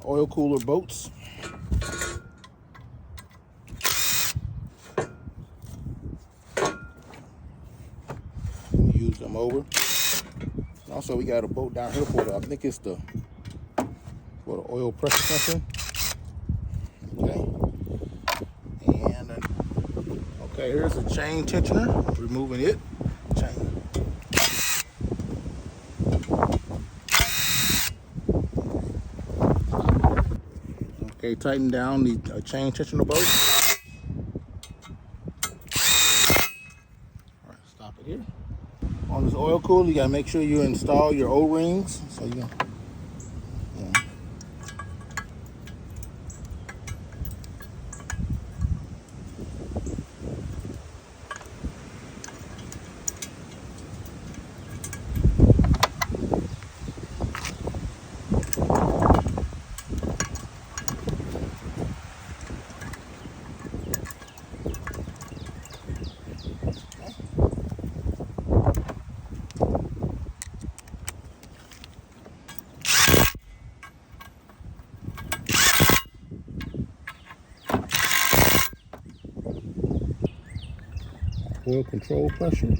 oil cooler bolts. Use them over. And also, we got a bolt down here for the, I think it's the, for the oil pressure sensor. Okay. And okay, here's a chain tensioner. Removing it. Chain. Okay, tighten down the chain tensioner bolt. All right, stop it here. On this oil cooler, you gotta make sure you install your O-rings. So you know. Oil control pressure.